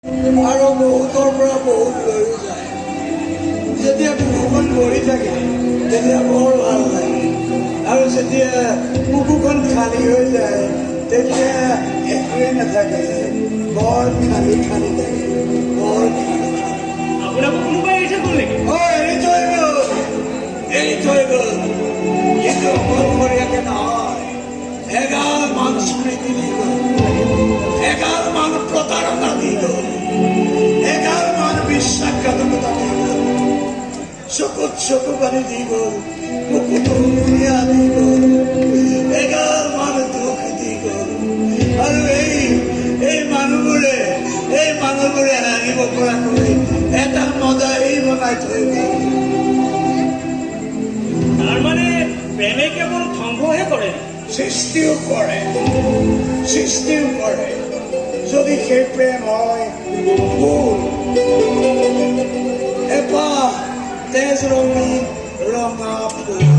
আৰু বহুতৰ পৰা বহুত লৈও যায়। যেতিয়া বুকুখন ভৰি থাকে তেতিয়া বৰ ভাল লাগে, আৰু যেতিয়া বুকুখন খালী হৈ যায় তেতিয়া একোৱে নাথাকে, বৰ খালী খালী থাকে, বৰ খালী খালী। আপোনাকো কোনোবাই এৰি থৈ গ'ল নেকি? এৰি থৈ গ'ল, এৰি থৈ গ'ল, কিন্তু অকলশৰীয়াকে নহয়, এগাল মান স্মৃতি দি গ'ল, এগাল মান প্ৰতাৰণা দি গ'ল, এগাল মান বিশ্বাসঘাতকতা দি গ'ল, চকুত চকু পানী দি গ'ল, বুকুত উমুনিয়া দি গ'ল, এগাল মান দুখ দি গ'ল। আৰু এই মানুহবোৰে হাঁহিব পৰাকৈ এটা মজাই বনাই থৈ গ'ল। তাৰমানে প্ৰেমে কেৱল ধ্বংসহে কৰে, সৃষ্টিও কৰে, সৃষ্টিও কৰে। যদি সেই প্ৰেম হয় ফুল, এপাহ তেজ ৰঙী ৰঙা ফুল।